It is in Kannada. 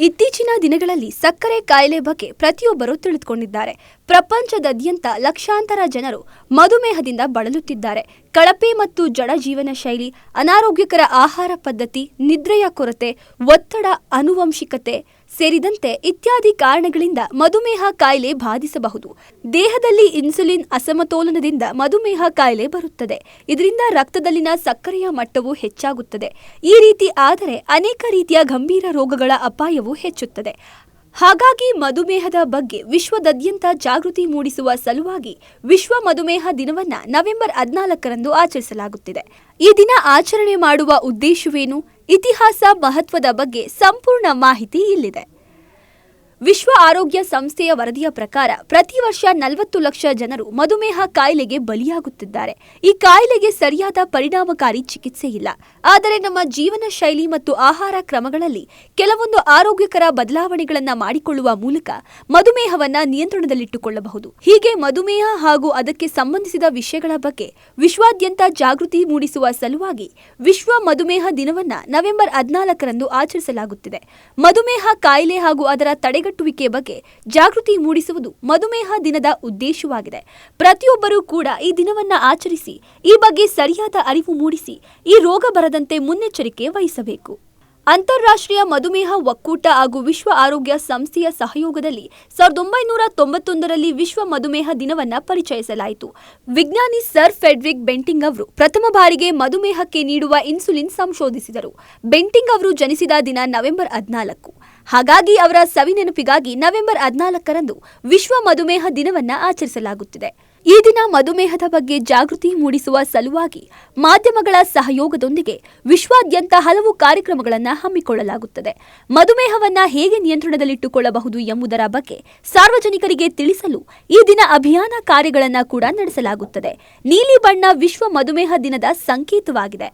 ಇತ್ತೀಚಿನ ದಿನಗಳಲ್ಲಿ ಸಕ್ಕರೆ ಕಾಯಿಲೆ ಬಗ್ಗೆ ಪ್ರತಿಯೊಬ್ಬರು ತಿಳಿದುಕೊಂಡಿದ್ದಾರೆ. ಪ್ರಪಂಚದಾದ್ಯಂತ ಲಕ್ಷಾಂತರ ಜನರು ಮಧುಮೇಹದಿಂದ ಬಳಲುತ್ತಿದ್ದಾರೆ. ಕಳಪೆ ಮತ್ತು ಜಡ ಜೀವನ ಶೈಲಿ, ಅನಾರೋಗ್ಯಕರ ಆಹಾರ ಪದ್ಧತಿ, ನಿದ್ರೆಯ ಕೊರತೆ, ಒತ್ತಡ, ಆನುವಂಶಿಕತೆ ಸೇರಿದಂತೆ ಇತ್ಯಾದಿ ಕಾರಣಗಳಿಂದ ಮಧುಮೇಹ ಕಾಯಿಲೆ ಬಾಧಿಸಬಹುದು. ದೇಹದಲ್ಲಿ ಇನ್ಸುಲಿನ್ ಅಸಮತೋಲನದಿಂದ ಮಧುಮೇಹ ಕಾಯಿಲೆ ಬರುತ್ತದೆ. ಇದರಿಂದ ರಕ್ತದಲ್ಲಿನ ಸಕ್ಕರೆಯ ಮಟ್ಟವು ಹೆಚ್ಚಾಗುತ್ತದೆ. ಈ ರೀತಿ ಆದರೆ ಅನೇಕ ರೀತಿಯ ಗಂಭೀರ ರೋಗಗಳ ಅಪಾಯವು ಹೆಚ್ಚುತ್ತದೆ. ಹಾಗಾಗಿ ಮಧುಮೇಹದ ಬಗ್ಗೆ ವಿಶ್ವದಾದ್ಯಂತ ಜಾಗೃತಿ ಮೂಡಿಸುವ ಸಲುವಾಗಿ ವಿಶ್ವ ಮಧುಮೇಹ ದಿನವನ್ನು ನವೆಂಬರ್ 14ರಂದು ಆಚರಿಸಲಾಗುತ್ತಿದೆ. ಈ ದಿನ ಆಚರಣೆ ಮಾಡುವ ಉದ್ದೇಶವೇನು? ಇತಿಹಾಸ, ಮಹತ್ವದ ಬಗ್ಗೆ ಸಂಪೂರ್ಣ ಮಾಹಿತಿ ಇಲ್ಲಿದೆ. ವಿಶ್ವ ಆರೋಗ್ಯ ಸಂಸ್ಥೆಯ ವರದಿಯ ಪ್ರಕಾರ ಪ್ರತಿ ವರ್ಷ 40 ಲಕ್ಷ ಜನರು ಮಧುಮೇಹ ಕಾಯಿಲೆಗೆ ಬಲಿಯಾಗುತ್ತಿದ್ದಾರೆ. ಈ ಕಾಯಿಲೆಗೆ ಸರಿಯಾದ ಪರಿಣಾಮಕಾರಿ ಚಿಕಿತ್ಸೆ ಇಲ್ಲ. ಆದರೆ ನಮ್ಮ ಜೀವನ ಶೈಲಿ ಮತ್ತು ಆಹಾರ ಕ್ರಮಗಳಲ್ಲಿ ಕೆಲವೊಂದು ಆರೋಗ್ಯಕರ ಬದಲಾವಣೆಗಳನ್ನು ಮಾಡಿಕೊಳ್ಳುವ ಮೂಲಕ ಮಧುಮೇಹವನ್ನು ನಿಯಂತ್ರಣದಲ್ಲಿಟ್ಟುಕೊಳ್ಳಬಹುದು. ಹೀಗೆ ಮಧುಮೇಹ ಹಾಗೂ ಅದಕ್ಕೆ ಸಂಬಂಧಿಸಿದ ವಿಷಯಗಳ ಬಗ್ಗೆ ವಿಶ್ವಾದ್ಯಂತ ಜಾಗೃತಿ ಮೂಡಿಸುವ ಸಲುವಾಗಿ ವಿಶ್ವ ಮಧುಮೇಹ ದಿನವನ್ನು ನವೆಂಬರ್ 14ರಂದು ಆಚರಿಸಲಾಗುತ್ತಿದೆ. ಮಧುಮೇಹ ಕಾಯಿಲೆ ಹಾಗೂ ಅದರ ತಡೆಗಟ್ಟುವಿಕೆ ಬಗ್ಗೆ ಜಾಗೃತಿ ಮೂಡಿಸುವುದು ಮಧುಮೇಹ ದಿನದ ಉದ್ದೇಶವಾಗಿದೆ. ಪ್ರತಿಯೊಬ್ಬರೂ ಕೂಡ ಈ ದಿನವನ್ನು ಆಚರಿಸಿ ಈ ಬಗ್ಗೆ ಸರಿಯಾದ ಅರಿವು ಮೂಡಿಸಿ ಈ ರೋಗ ಬರದಂತೆ ಮುನ್ನೆಚ್ಚರಿಕೆ ವಹಿಸಬೇಕು. ಅಂತಾರಾಷ್ಟ್ರೀಯ ಮಧುಮೇಹ ಒಕ್ಕೂಟ ಹಾಗೂ ವಿಶ್ವ ಆರೋಗ್ಯ ಸಂಸ್ಥೆಯ ಸಹಯೋಗದಲ್ಲಿ 1991ರಲ್ಲಿ ವಿಶ್ವ ಮಧುಮೇಹ ದಿನವನ್ನು ಪರಿಚಯಿಸಲಾಯಿತು. ವಿಜ್ಞಾನಿ ಸರ್ ಫ್ರೆಡರಿಕ್ ಬೆಂಟಿಂಗ್ ಅವರು ಪ್ರಥಮ ಬಾರಿಗೆ ಮಧುಮೇಹಕ್ಕೆ ನೀಡುವ ಇನ್ಸುಲಿನ್ ಸಂಶೋಧಿಸಿದರು. ಬೆಂಟಿಂಗ್ ಅವರು ಜನಿಸಿದ ದಿನ ನವೆಂಬರ್ 14. ಹಾಗಾಗಿ ಅವರ ಸವಿನೆನಪಿಗಾಗಿ ನವೆಂಬರ್ 14ರಂದು ವಿಶ್ವ ಮಧುಮೇಹ ದಿನವನ್ನು ಆಚರಿಸಲಾಗುತ್ತಿದೆ. ಈ ದಿನ ಮಧುಮೇಹದ ಬಗ್ಗೆ ಜಾಗೃತಿ ಮೂಡಿಸುವ ಸಲುವಾಗಿ ಮಾಧ್ಯಮಗಳ ಸಹಯೋಗದೊಂದಿಗೆ ವಿಶ್ವಾದ್ಯಂತ ಹಲವು ಕಾರ್ಯಕ್ರಮಗಳನ್ನು ಹಮ್ಮಿಕೊಳ್ಳಲಾಗುತ್ತದೆ. ಮಧುಮೇಹವನ್ನು ಹೇಗೆ ನಿಯಂತ್ರಣದಲ್ಲಿಟ್ಟುಕೊಳ್ಳಬಹುದು ಎಂಬುದರ ಬಗ್ಗೆ ಸಾರ್ವಜನಿಕರಿಗೆ ತಿಳಿಸಲು ಈ ದಿನ ಅಭಿಯಾನ ಕಾರ್ಯಗಳನ್ನು ಕೂಡ ನಡೆಸಲಾಗುತ್ತದೆ. ನೀಲಿ ಬಣ್ಣ ವಿಶ್ವ ಮಧುಮೇಹ ದಿನದ ಸಂಕೇತವಾಗಿದೆ.